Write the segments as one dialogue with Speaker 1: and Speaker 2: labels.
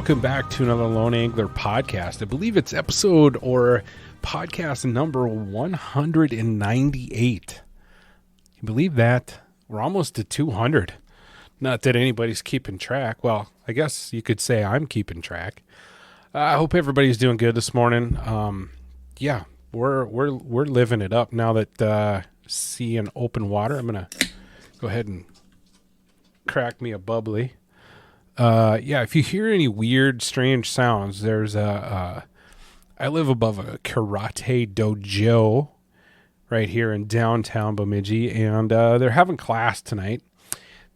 Speaker 1: welcome back to another Lone Angler podcast. I believe it's episode or podcast number 198. You believe that? We're almost to 200. Not that anybody's keeping track. Well, I guess you could say I'm keeping track. I hope everybody's doing good this morning. Yeah, we're living it up now that seeing open water. I'm gonna go ahead and crack me a bubbly. Yeah, if you hear any weird, strange sounds, there's I live above a karate dojo right here in downtown Bemidji, and they're having class tonight.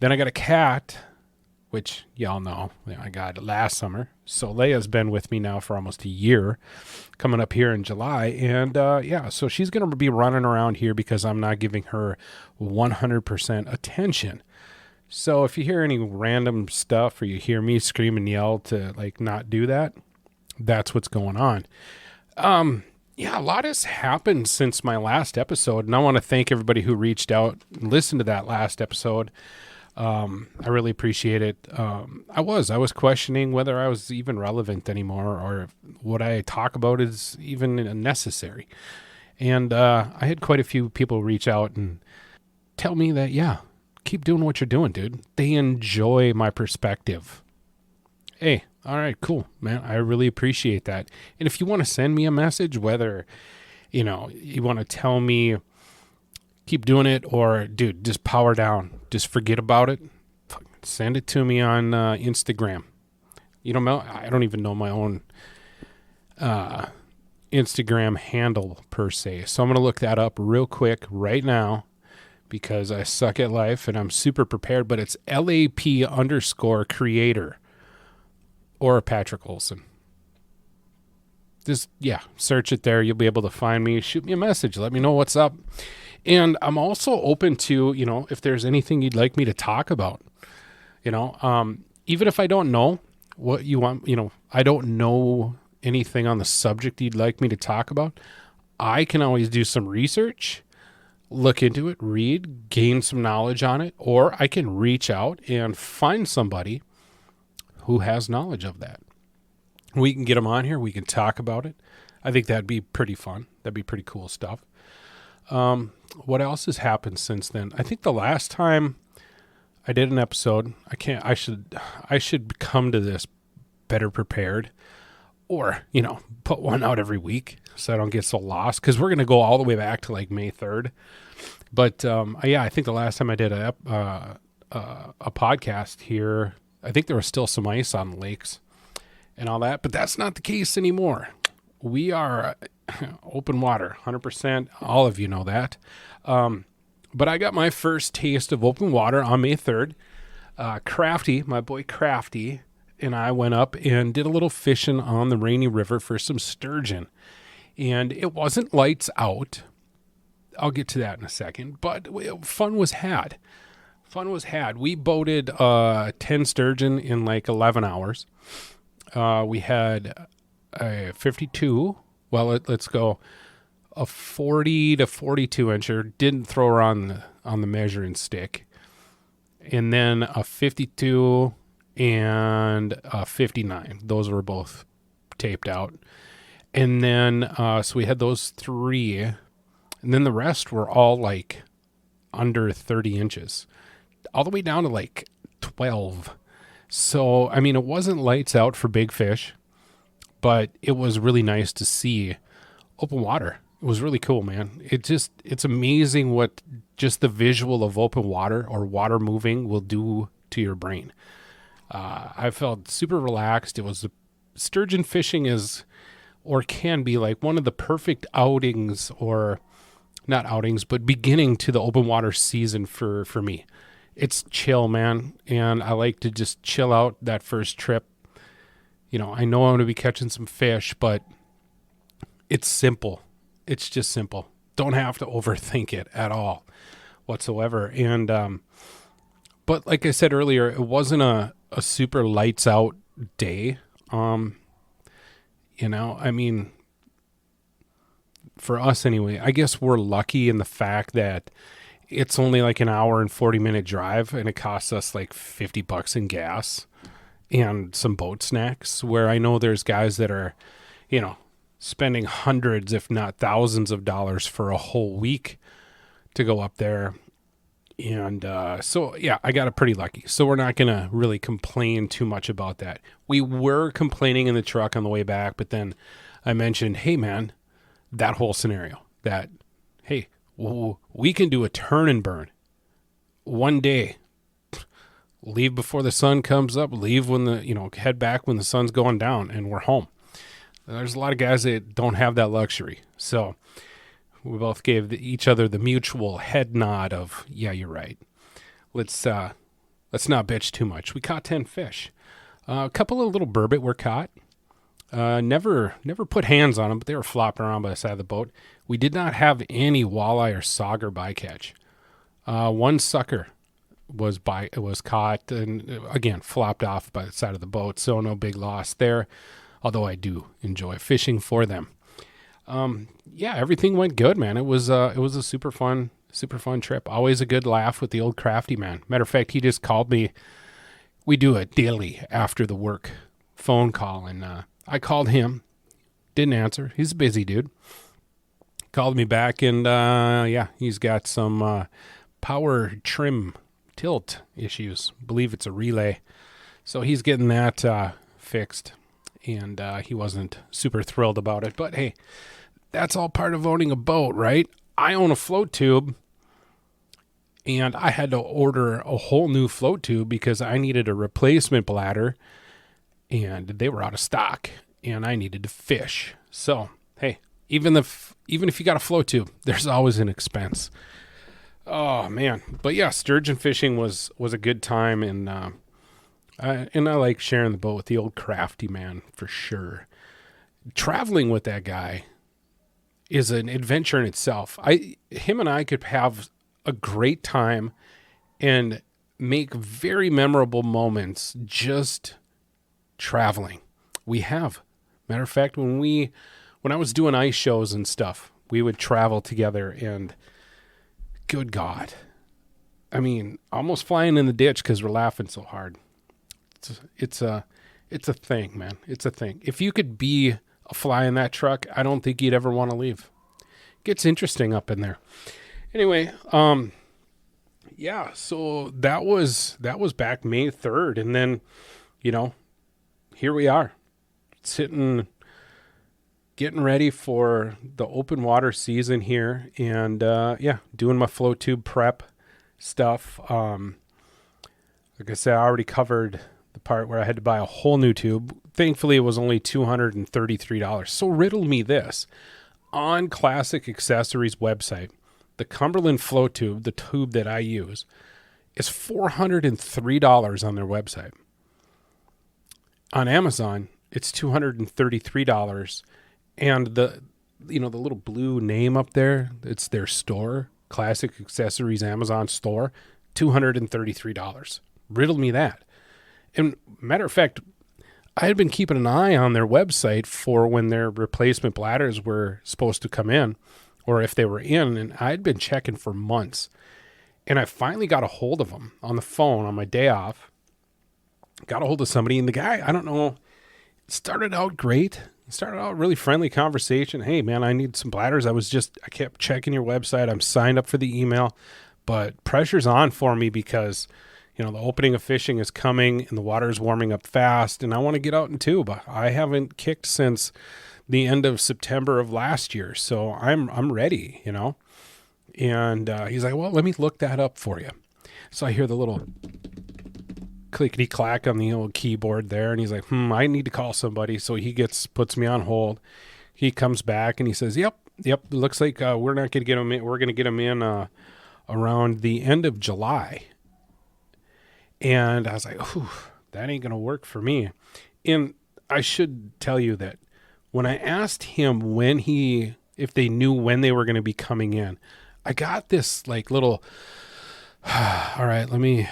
Speaker 1: Then I got a cat, which y'all know I got it last summer. So Leia's been with me now for almost a year, coming up here in July. And yeah, so she's going to be running around here because I'm not giving her 100% attention. So if you hear any random stuff or you hear me scream and yell to like not do that, that's what's going on. Yeah, a lot has happened since my last episode, and I want to thank everybody who reached out and listened to that last episode. I really appreciate it. I was questioning whether I was even relevant anymore or what I talk about is even necessary. And I had quite a few people reach out and tell me that, yeah, keep doing what you're doing, dude. They enjoy my perspective. Hey, all right, cool, man. I really appreciate that. And if you want to send me a message, whether, you know, you want to tell me keep doing it or, dude, just power down. Just forget about it. Send it to me on Instagram. You know, I don't even know my own Instagram handle per se. So I'm going to look that up real quick right now, because I suck at life and I'm super prepared, but it's LAP_creator or Patrick Olson. Just, yeah, search it there. You'll be able to find me. Shoot me a message. Let me know what's up. And I'm also open to, you know, if there's anything you'd like me to talk about, you know, even if I don't know what you want, you know, I don't know anything on the subject you'd like me to talk about, I can always do some research, look into it, read, gain some knowledge on it, or I can reach out and find somebody who has knowledge of that. We can get them on here. We can talk about it. I think that'd be pretty fun. That'd be pretty cool stuff. What else has happened since then? I think the last time I did an episode, I should come to this better prepared, or, you know, put one out every week so I don't get so lost, because we're going to go all the way back to like May 3rd. But, yeah, I think the last time I did a podcast here, I think there was still some ice on the lakes and all that, but that's not the case anymore. We are open water, 100%. All of you know that. But I got my first taste of open water on May 3rd. Krafty, my boy Krafty, and I went up and did a little fishing on the Rainy River for some sturgeon. And it wasn't lights out. I'll get to that in a second. But fun was had. We boated 10 sturgeon in like 11 hours. We had a 52, well, let's go, a 40 to 42 incher, didn't throw her on the measuring stick, and then a 52 and a 59. Those were both taped out. And then, so we had those three, and then the rest were all like under 30 inches, all the way down to like 12. So, I mean, it wasn't lights out for big fish, but it was really nice to see open water. It was really cool, man. It's amazing what just the visual of open water or water moving will do to your brain. I felt super relaxed. Sturgeon fishing is, or can be, like one of the perfect outings, or not outings, but beginning to the open water season for me. It's chill, man. And I like to just chill out that first trip. You know, I know I'm going to be catching some fish, but it's simple. It's just simple. Don't have to overthink it at all whatsoever. And, but like I said earlier, it wasn't a super lights out day. You know, I mean, for us anyway, I guess we're lucky in the fact that it's only like an hour and 40-minute drive, and it costs us like $50 in gas. and some boat snacks, where I know there's guys that are, spending hundreds, if not thousands of dollars for a whole week to go up there. And so, yeah, I got it pretty lucky. So we're not going to really complain too much about that. We were complaining in the truck on the way back, but then I mentioned, hey, man, that whole scenario that, hey, we can do a turn and burn one day. Leave before the sun comes up, leave when head back when the sun's going down, and we're home. There's a lot of guys that don't have that luxury. So we both gave each other the mutual head nod of, yeah, you're right. Let's not bitch too much. We caught 10 fish. A couple of little burbot were caught. Never put hands on them, but they were flopping around by the side of the boat. We did not have any walleye or sauger bycatch. One sucker was caught and again flopped off by the side of the boat, so no big loss there. Although I do enjoy fishing for them. Yeah, everything went good, man. It was a super fun trip. Always a good laugh with the old Krafty man. Matter of fact, he just called me. We do it daily after the work phone call, and I called him. Didn't answer. He's a busy dude. Called me back, and he's got some power trim tilt issues. I believe it's a relay. So he's getting that fixed, and he wasn't super thrilled about it. But hey, that's all part of owning a boat, right? I own a float tube, and I had to order a whole new float tube because I needed a replacement bladder, and they were out of stock, and I needed to fish. So, hey, even if you got a float tube, there's always an expense. Oh, man. But yeah, sturgeon fishing was a good time, and I like sharing the boat with the old Krafty man for sure. Traveling with that guy is an adventure in itself. Him and I could have a great time and make very memorable moments just traveling. We have. Matter of fact, when I was doing ice shows and stuff, we would travel together, and good God. I mean, almost flying in the ditch because we're laughing so hard. It's a thing, man. It's a thing. If you could be a fly in that truck, I don't think you'd ever want to leave. Gets interesting up in there. Anyway, yeah, so that was back May 3rd, and then, here we are, sitting, getting ready for the open water season here, and doing my float tube prep stuff. Like I said, I already covered the part where I had to buy a whole new tube. Thankfully, it was only $233. So riddle me this. On Classic Accessories website, the Cumberland float tube, the tube that I use, is $403 on their website. On Amazon, it's $233, and the little blue name up there, it's their store, Classic Accessories Amazon store, $233. Riddle me that. And matter of fact, I had been keeping an eye on their website for when their replacement bladders were supposed to come in, or if they were in, and I had been checking for months. And I finally got a hold of them on the phone on my day off. Got a hold of somebody, and the guy, I don't know, started out great. Started out really friendly conversation. Hey, man, I need some bladders. I kept checking your website. I'm signed up for the email, but pressure's on for me because the opening of fishing is coming and the water is warming up fast, and I want to get out and tube. I haven't kicked since the end of September of last year, so I'm ready, And he's like, well, let me look that up for you. So I hear the little clickety clack on the old keyboard there, and he's like, I need to call somebody. So he puts me on hold. He comes back and he says, yep, looks like we're not going to get him in. We're going to get him in around the end of July. And I was like, that ain't going to work for me. And I should tell you that when I asked him if they knew when they were going to be coming in, I got this little, all right, let me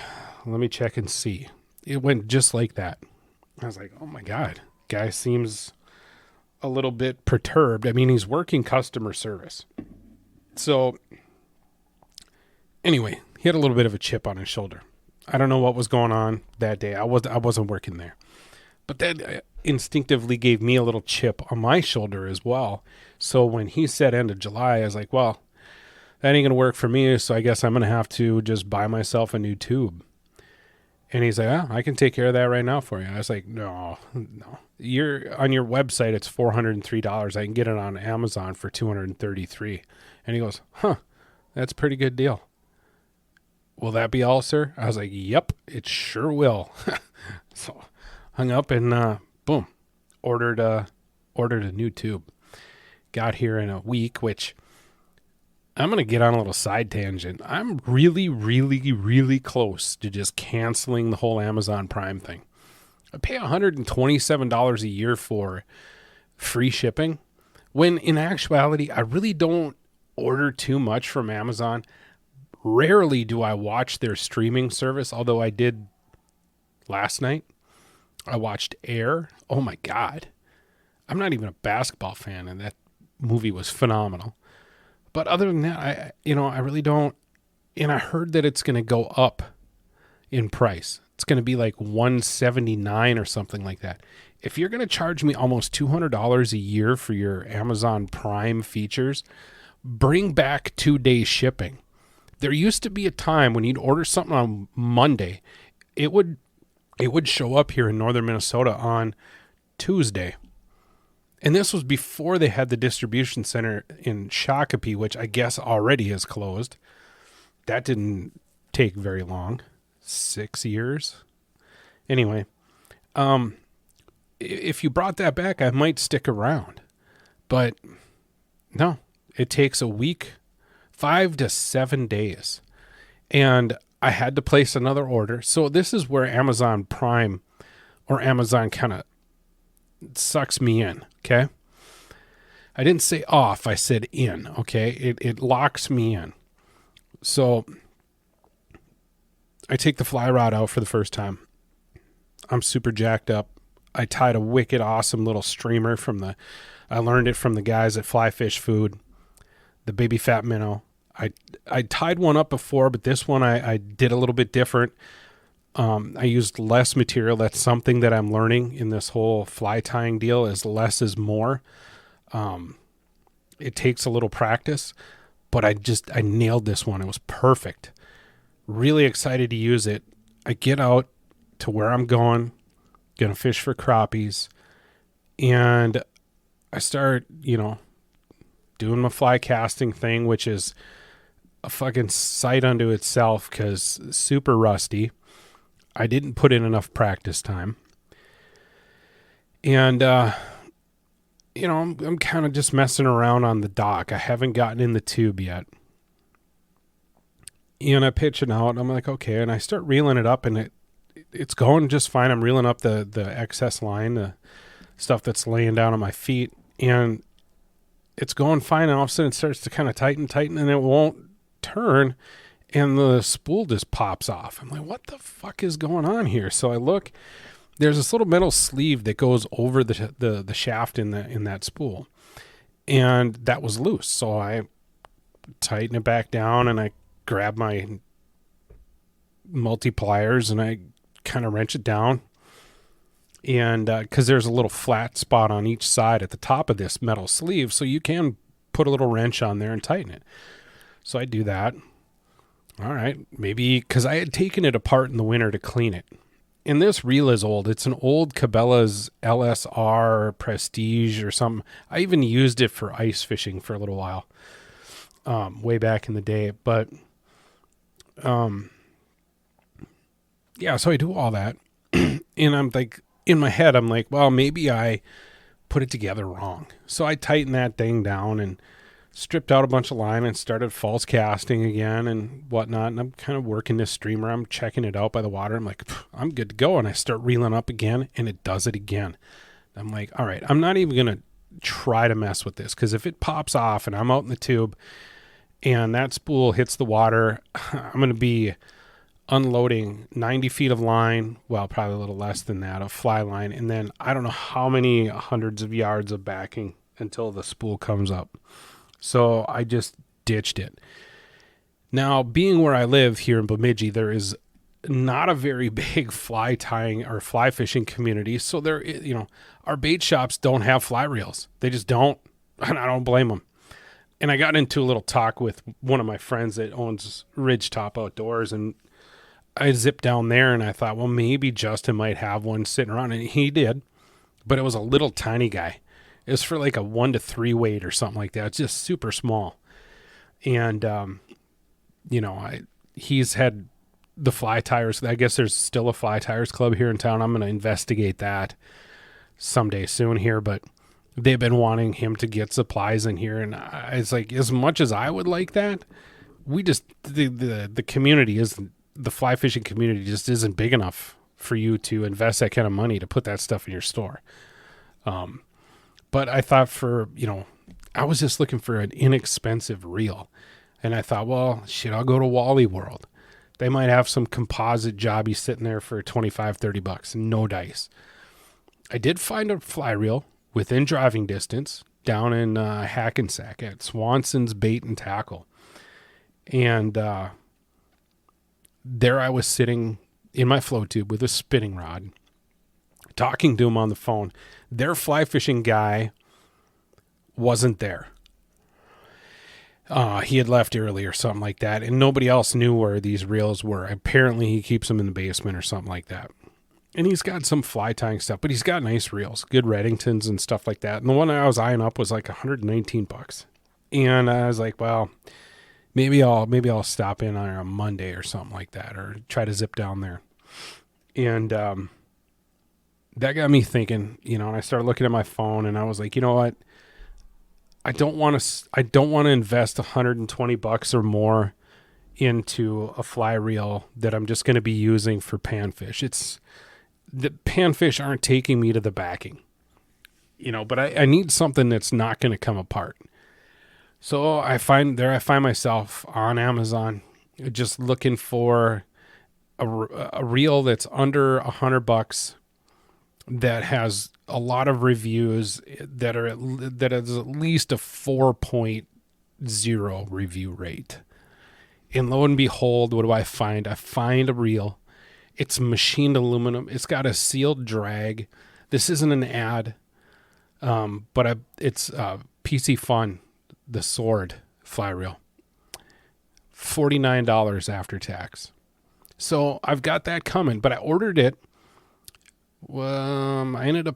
Speaker 1: check and see. It went just like that. I was like, oh my God, guy seems a little bit perturbed. I mean, he's working customer service. So anyway, he had a little bit of a chip on his shoulder. I don't know what was going on that day. I wasn't working there. But that instinctively gave me a little chip on my shoulder as well. So when he said end of July, I was like, well, that ain't going to work for me. So I guess I'm going to have to just buy myself a new tube. And he's like, I can take care of that right now for you. I was like, no. You're on your website. It's $403. I can get it on Amazon for $233. And he goes, that's a pretty good deal. Will that be all, sir? I was like, yep, it sure will. So hung up and boom, ordered a new tube. Got here in a week, which I'm going to get on a little side tangent. I'm really, really, really close to just canceling the whole Amazon Prime thing. I pay $127 a year for free shipping, when in actuality, I really don't order too much from Amazon. Rarely do I watch their streaming service, although I did last night. I watched Air. Oh my God. I'm not even a basketball fan, and that movie was phenomenal. But other than that, I really don't. And I heard that it's going to go up in price. It's going to be like $179 or something like that. If you're going to charge me almost $200 a year for your Amazon Prime features, bring back 2-day shipping. There used to be a time when you'd order something on Monday, it would show up here in northern Minnesota on Tuesday. And this was before they had the distribution center in Shakopee, which I guess already is closed. That didn't take very long. 6 years. Anyway, if you brought that back, I might stick around. But no, it takes a week, 5 to 7 days. And I had to place another order. So this is where Amazon Prime or Amazon kind of sucks me in, okay? I didn't say off, I said in, okay? It locks me in. So I take the fly rod out for the first time. I'm super jacked up. I tied a wicked awesome little streamer I learned it from the guys at Fly Fish Food, the baby fat minnow. I tied one up before, but this one I did a little bit different. I used less material. That's something that I'm learning in this whole fly tying deal, is less is more. It takes a little practice, but I nailed this one. It was perfect. Really excited to use it. I get out to where I'm going to fish for crappies, and I start, doing my fly casting thing, which is a fucking sight unto itself because super rusty. I didn't put in enough practice time. And, I'm kind of just messing around on the dock. I haven't gotten in the tube yet. And I pitch it out. And I'm like, okay. And I start reeling it up, and it's going just fine. I'm reeling up the excess line, the stuff that's laying down on my feet. And it's going fine. And all of a sudden it starts to kind of tighten, and it won't turn. And the spool just pops off. I'm like, what the fuck is going on here? So I look, there's this little metal sleeve that goes over the shaft in that spool. And that was loose. So I tighten it back down, and I grab my multipliers and I kind of wrench it down. And because there's a little flat spot on each side at the top of this metal sleeve, so you can put a little wrench on there and tighten it. So I do that. All right, maybe because I had taken it apart in the winter to clean it. And this reel is old. It's an old Cabela's LSR Prestige or something. I even used it for ice fishing for a little while, way back in the day. But yeah, so I do all that. And I'm like, in my head, I'm like, well, maybe I put it together wrong. So I tightened that thing down and stripped out a bunch of line and started false casting again and whatnot. And I'm kind of working this streamer. I'm checking it out by the water. I'm like, I'm good to go. And I start reeling up again, and it does it again. I'm like, all right, I'm not even going to try to mess with this, because if it pops off and I'm out in the tube and that spool hits the water, I'm going to be unloading 90 feet of line, well, probably a little less than that, of fly line, and then I don't know how many hundreds of yards of backing until the spool comes up. So I just ditched it. Now, being where I live here in Bemidji, there is not a very big fly tying or fly fishing community. So our bait shops don't have fly reels. They just don't. And I don't blame them. And I got into a little talk with one of my friends that owns Ridgetop Outdoors, and I zipped down there and I thought, well, maybe Justin might have one sitting around, and he did, but it was a little tiny guy. It was for like a 1 to 3 weight or something like that. It's just super small. And, he's had the fly tires. I guess there's still a fly tires club here in town. I'm going to investigate that someday soon here, but they've been wanting him to get supplies in here. And it's like, as much as I would like that, the community isn't, the fly fishing community just isn't big enough for you to invest that kind of money to put that stuff in your store. But I thought I was just looking for an inexpensive reel. And I thought, well, shit, I'll go to Wally World. They might have some composite jobby sitting there for $25-$30, no dice. I did find a fly reel within driving distance down in Hackensack at Swanson's Bait and Tackle. And there I was sitting in my float tube with a spinning rod, talking to him on the phone. Their fly fishing guy wasn't there. He had left early or something like that, and nobody else knew where these reels were. Apparently he keeps them in the basement or something like that. And he's got some fly tying stuff, but he's got nice reels, good Reddingtons and stuff like that. And the one I was eyeing up was like $119. And I was like, well, maybe I'll stop in on a Monday or something like that, or try to zip down there. And that got me thinking, and I started looking at my phone, and I was like, you know what? I don't want to invest $120 or more into a fly reel that I'm just going to be using for panfish. The panfish aren't taking me to the backing, but I need something that's not going to come apart. So I find myself on Amazon just looking for a reel that's under $100 that has a lot of reviews that is at least a 4.0 review rate. And lo and behold, what do I find? I find a reel. It's machined aluminum. It's got a sealed drag. This isn't an ad, but it's PC Fun, the Sword fly reel. $49 after tax. So I've got that coming, but I ordered it. I ended up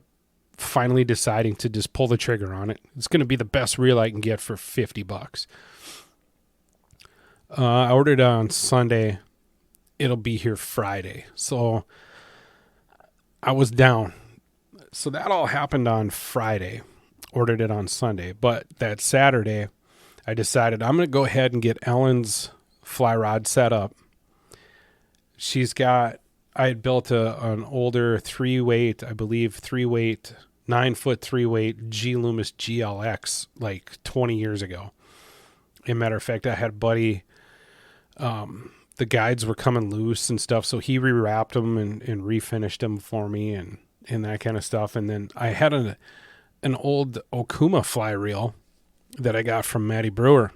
Speaker 1: finally deciding to just pull the trigger on it. It's going to be the best reel I can get for $50. I ordered it on Sunday. It'll be here Friday. So I was down. So that all happened on Friday. Ordered it on Sunday. But that Saturday, I decided I'm going to go ahead and get Ellen's fly rod set up. I had built an older 3-weight, 9-foot 3-weight G Loomis GLX like 20 years ago. As a matter of fact, I had a buddy, the guides were coming loose and stuff, so he rewrapped them and refinished them for me and that kind of stuff. And then I had an old Okuma fly reel that I got from Maddie Brewer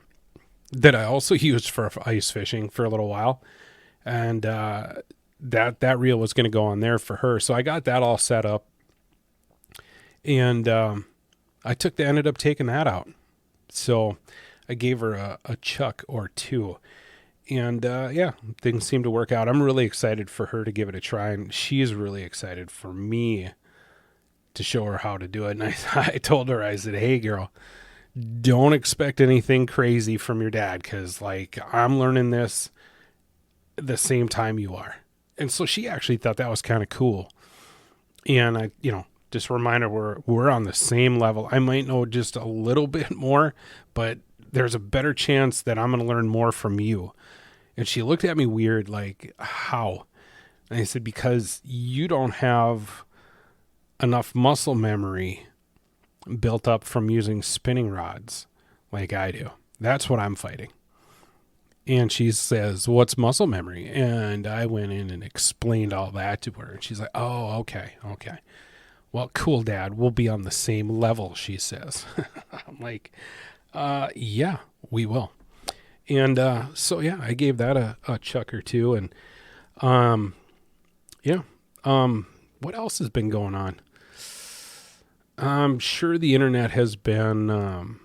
Speaker 1: that I also used for ice fishing for a little while. And that reel was going to go on there for her. So I got that all set up. And I ended up taking that out. So I gave her a chuck or two. And things seem to work out. I'm really excited for her to give it a try. And she's really excited for me to show her how to do it. And I told her, I said, hey, girl, don't expect anything crazy from your dad, because I'm learning this the same time you are. And so she actually thought that was kind of cool. And I, just a reminder, we're on the same level. I might know just a little bit more, but there's a better chance that I'm going to learn more from you. And she looked at me weird, like, how? And I said, because you don't have enough muscle memory built up from using spinning rods like I do. That's what I'm fighting. And she says, what's muscle memory? And I went in and explained all that to her. And she's like, oh, okay. Well, cool, Dad. We'll be on the same level, she says. I'm like, yeah, we will. And I gave that a chuck or two. And Yeah. What else has been going on? I'm sure the internet has been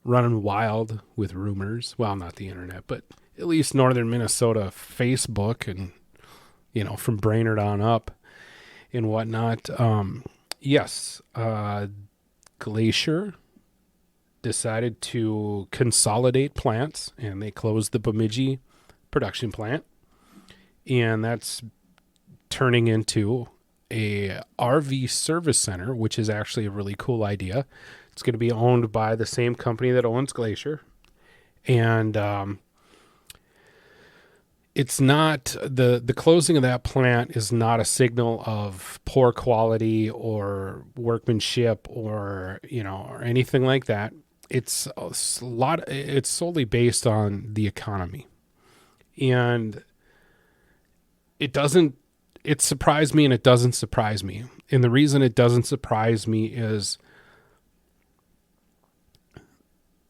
Speaker 1: running wild with rumors. Well, not the internet, but at least northern Minnesota Facebook and, from Brainerd on up and whatnot. Yes, Glacier decided to consolidate plants and they closed the Bemidji production plant. And that's turning into a RV service center, which is actually a really cool idea. It's going to be owned by the same company that owns Glacier. And it's not the closing of that plant is not a signal of poor quality or workmanship or or anything like that. It's it's solely based on the economy. And it surprised me and it doesn't surprise me. And the reason it doesn't surprise me is,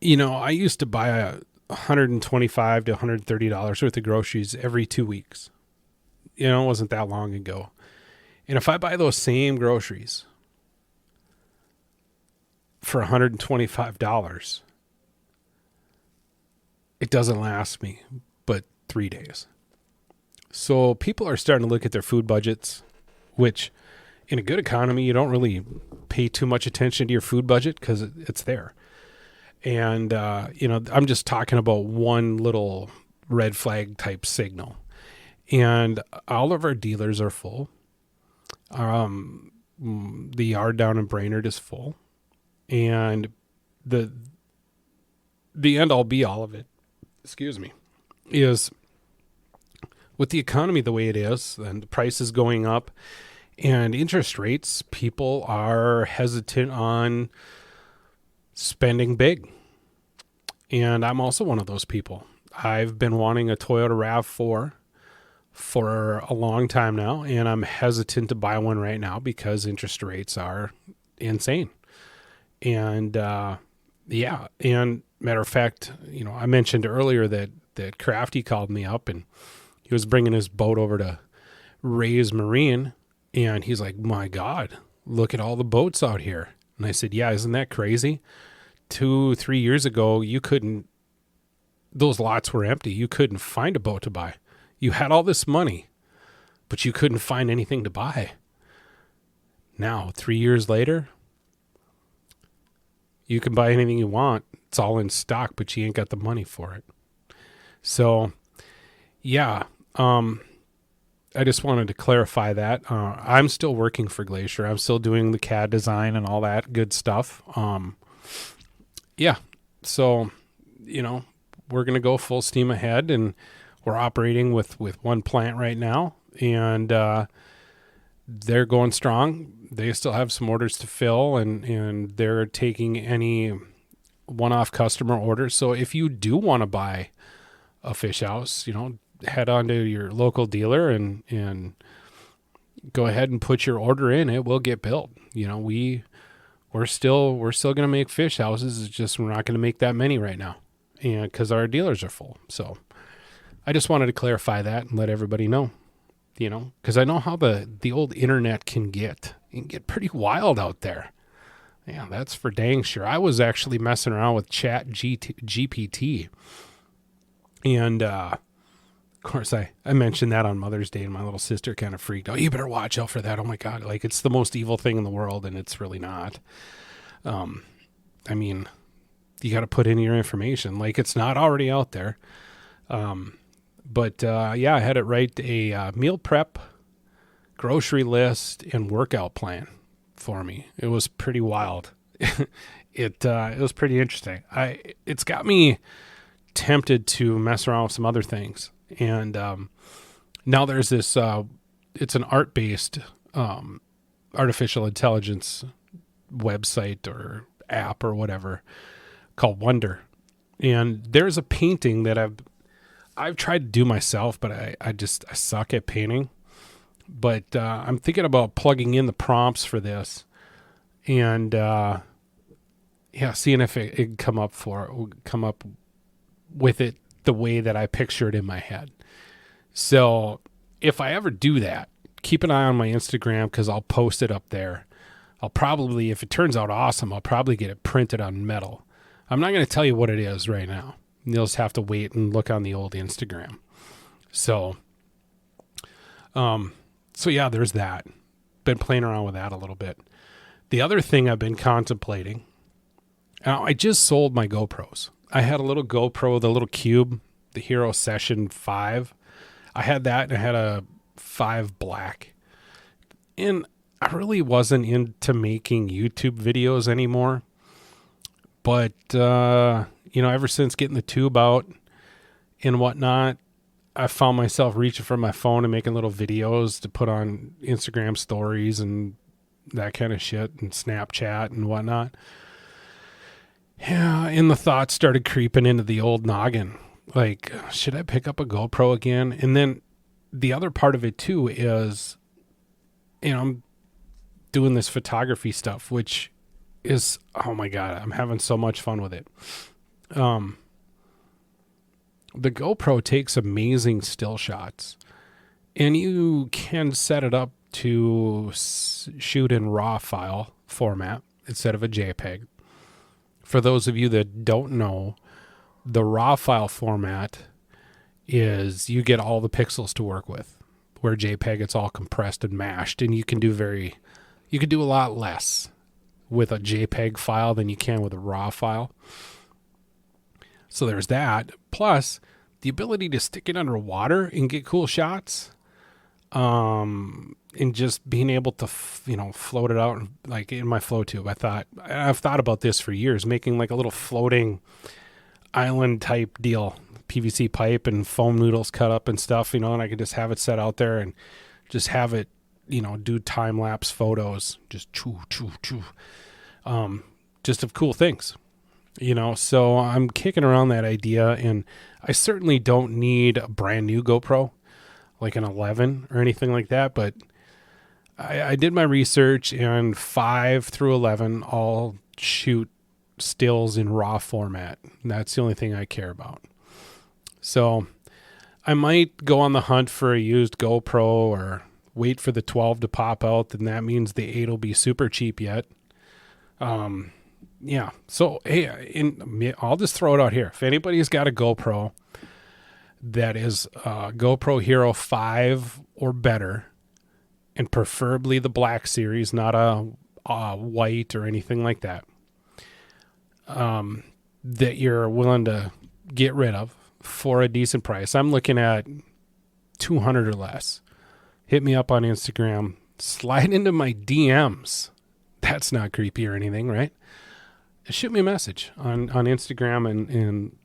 Speaker 1: I used to buy $125 to $130 worth of groceries every 2 weeks. It wasn't that long ago. And if I buy those same groceries for $125, it doesn't last me but 3 days. So people are starting to look at their food budgets, which in a good economy, you don't really pay too much attention to your food budget because it's there. And, I'm just talking about one little red flag type signal. And all of our dealers are full. The yard down in Brainerd is full. And the end all be all of it, is with the economy the way it is and the prices going up and interest rates, people are hesitant on spending big. And I'm also one of those people. I've been wanting a Toyota RAV4 for a long time now, and I'm hesitant to buy one right now because interest rates are insane. And and matter of fact, I mentioned earlier that Krafty called me up and he was bringing his boat over to Ray's Marine, and he's like, "My God, look at all the boats out here." And I said, "Yeah, isn't that crazy? 2-3 years ago, those lots were empty. You couldn't find a boat to buy. You had all this money, but you couldn't find anything to buy. Now, 3 years later, you can buy anything you want. It's all in stock, but you ain't got the money for it." So, yeah, I just wanted to clarify that. I'm still working for Glacier. I'm still doing the CAD design and all that good stuff. So, we're going to go full steam ahead, and we're operating with one plant right now, and they're going strong. They still have some orders to fill, and they're taking any one-off customer orders. So if you do want to buy a fish house, head on to your local dealer and go ahead and put your order in. It will get built. We're still going to make fish houses. It's just we're not going to make that many right now, and because our dealers are full. So I just wanted to clarify that and let everybody know, because I know how the old internet can get pretty wild out there. Yeah, that's for dang sure. I was actually messing around with Chat GPT, and of course I mentioned that on Mother's Day, and my little sister kind of freaked out. "You better watch out for that. Oh my God, like it's the most evil thing in the world," and it's really not. I mean, you got to put in your information, like it's not already out there. But I had it write a meal prep, grocery list, and workout plan for me. It was pretty wild. It was pretty interesting. It's got me tempted to mess around with some other things. And now there's this, it's an art-based artificial intelligence website or app or whatever called Wonder. And there's a painting that I've tried to do myself, but I suck at painting. But I'm thinking about plugging in the prompts for this and seeing if it can come up with it the way that I picture it in my head. So if I ever do that, keep an eye on my Instagram because I'll post it up there. I'll probably, if it turns out awesome, I'll probably get it printed on metal. I'm not going to tell you what it is right now. You'll just have to wait and look on the old Instagram. So yeah, there's that. Been playing around with that a little bit. The other thing I've been contemplating, I just sold my GoPros. I had a little GoPro, the little Cube, the Hero Session 5. I had that, and I had a 5 Black. And I really wasn't into making YouTube videos anymore. But, ever since getting the tube out and whatnot, I found myself reaching for my phone and making little videos to put on Instagram stories and that kind of shit and Snapchat and whatnot. Yeah, and the thoughts started creeping into the old noggin. Like, should I pick up a GoPro again? And then the other part of it too is, I'm doing this photography stuff, which is, oh my God, I'm having so much fun with it. The GoPro takes amazing still shots, and you can set it up to shoot in RAW file format instead of a JPEG. For those of you that don't know, the RAW file format is you get all the pixels to work with, where JPEG it's all compressed and mashed, and you can do a lot less with a JPEG file than you can with a RAW file. So there's that. Plus, the ability to stick it underwater and get cool shots. And just being able to, float it out like in my flow tube. I've thought about this for years, making like a little floating island type deal, PVC pipe and foam noodles cut up and stuff, and I could just have it set out there and just have it, do time lapse photos, just just of cool things. So I'm kicking around that idea, and I certainly don't need a brand new GoPro, like an 11 or anything like that, but I did my research, and 5 through 11 all shoot stills in RAW format. And that's the only thing I care about. So I might go on the hunt for a used GoPro or wait for the 12 to pop out, and that means the 8 will be super cheap yet. Yeah. So, hey, I'll just throw it out here. If anybody's got a GoPro that is GoPro Hero 5 or better, and preferably the Black series, not a white or anything like that, that you're willing to get rid of for a decent price. I'm looking at $200 or less. Hit me up on Instagram. Slide into my DMs. That's not creepy or anything, right? Shoot me a message on Instagram and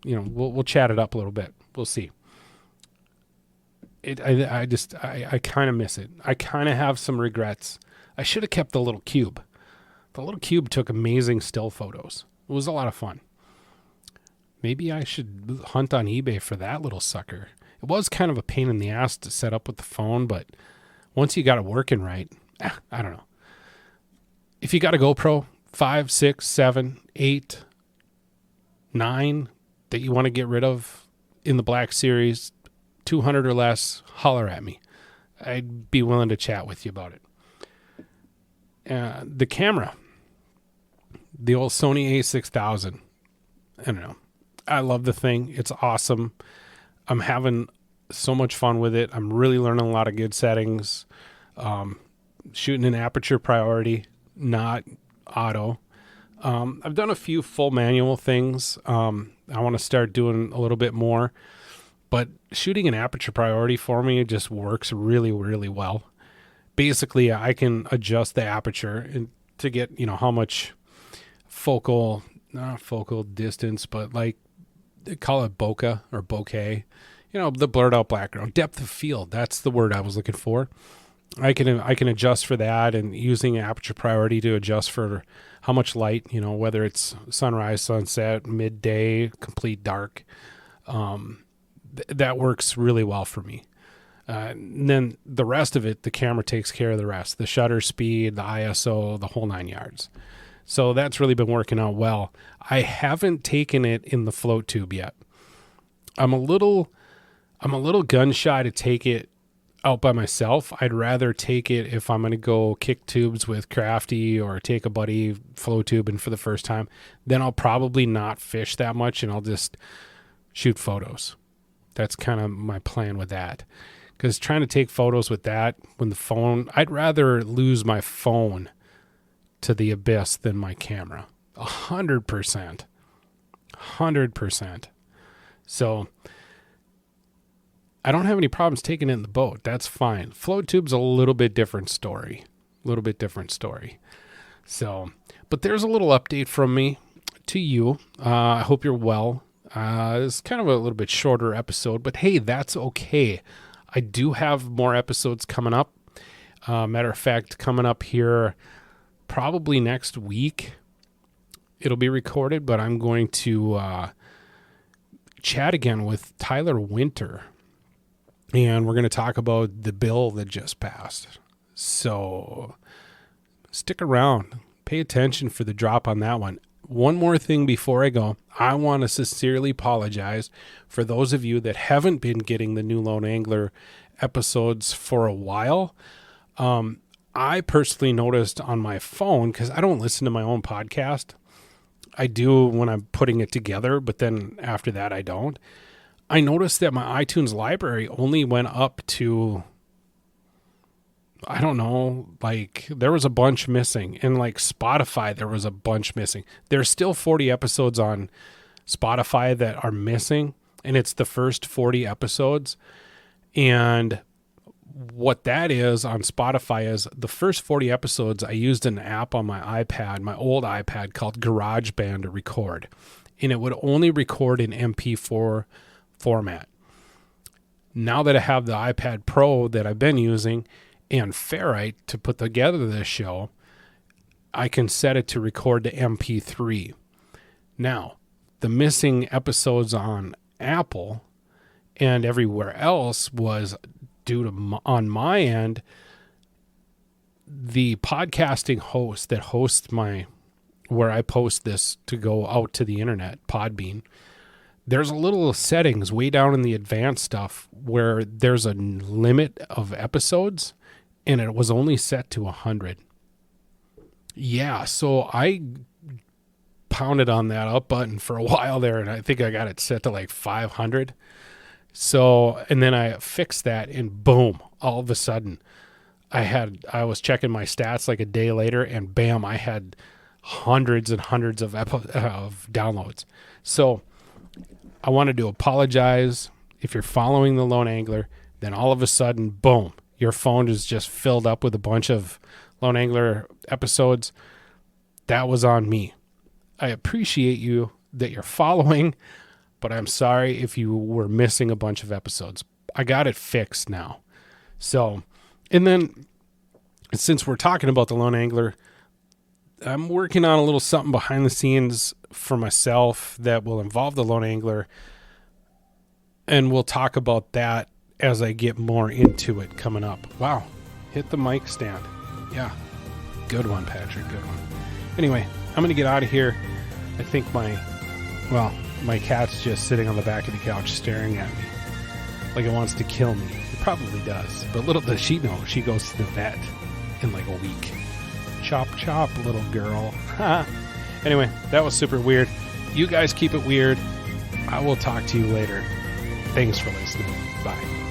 Speaker 1: we'll chat it up a little bit. We'll see. I kind of miss it. I kind of have some regrets. I should have kept the little cube. The little cube took amazing still photos. It was a lot of fun. Maybe I should hunt on eBay for that little sucker. It was kind of a pain in the ass to set up with the phone, but once you got it working right, I don't know. If you got a GoPro 5, 6, 7, 8, 9 that you want to get rid of in the Black series, 200 or less, holler at me. I'd be willing to chat with you about it. The camera, the old Sony a6000. I don't know. I love the thing. It's awesome. I'm having so much fun with it. I'm really learning a lot of good settings. Shooting in aperture priority, not auto. I've done a few full manual things. I want to start doing a little bit more, but shooting in aperture priority for me, it just works really, really well. Basically, I can adjust the aperture and to get, how much not focal distance, but like they call it bokeh or bokeh, the blurred out background, depth of field. That's the word I was looking for. I can adjust for that, and using aperture priority to adjust for how much light, whether it's sunrise, sunset, midday, complete dark. That works really well for me. And then the rest of it, the camera takes care of the rest, the shutter speed, the ISO, the whole 9 yards. So that's really been working out well. I haven't taken it in the float tube yet. I'm a little I'm a little gun shy to take it out by myself. I'd rather take it if I'm going to go kick tubes with Krafty or take a buddy flow tubing for the first time. Then I'll probably not fish that much and I'll just shoot photos. That's kind of my plan with that. Because trying to take photos with that, when the phone, I'd rather lose my phone to the abyss than my camera. 100%. 100%. So I don't have any problems taking it in the boat. That's fine. Float tube's a little bit different story. So, but there's a little update from me to you. I hope you're well. It's kind of a little bit shorter episode, but hey, that's okay. I do have more episodes coming up. Matter of fact, coming up here probably next week, it'll be recorded, but I'm going to chat again with Tyler Winter, and we're going to talk about the bill that just passed. So stick around. Pay attention for the drop on that one. One more thing before I go. I want to sincerely apologize for those of you that haven't been getting the New Lone Angler episodes for a while. I personally noticed on my phone, because I don't listen to my own podcast. I do when I'm putting it together, but then after that I don't. I noticed that my iTunes library only went up to, I don't know, like there was a bunch missing. And like Spotify, there was a bunch missing. There's still 40 episodes on Spotify that are missing, and it's the first 40 episodes. And what that is on Spotify is the first 40 episodes, I used an app on my iPad, my old iPad, called GarageBand to record. And it would only record in MP4 format. Now that I have the iPad Pro that I've been using and Ferrite to put together this show, I can set it to record to MP3. Now, the missing episodes on Apple and everywhere else was due to, on my end, the podcasting host that hosts where I post this to go out to the internet, Podbean, there's a little settings way down in the advanced stuff where there's a limit of episodes, and it was only set to 100. Yeah, so I pounded on that up button for a while there, and I think I got it set to like 500. So, and then I fixed that, and boom, all of a sudden I was checking my stats like a day later, and bam, I had hundreds and hundreds of downloads. So I wanted to apologize. If you're following the Lone Angler, then all of a sudden, boom, your phone is just filled up with a bunch of Lone Angler episodes. That was on me. I appreciate you that you're following, but I'm sorry if you were missing a bunch of episodes. I got it fixed now. So, and then since we're talking about the Lone Angler, I'm working on a little something behind the scenes for myself that will involve the Lone Angler, and we'll talk about that as I get more into it coming up. Wow, hit the mic stand. Yeah, good one, Patrick, good one. Anyway, I'm going to get out of here. I think my cat's just sitting on the back of the couch staring at me like it wants to kill me. It probably does, but little does she know, she goes to the vet in like a week. Chop, chop, little girl. Anyway, that was super weird. You guys keep it weird. I will talk to you later. Thanks for listening. Bye.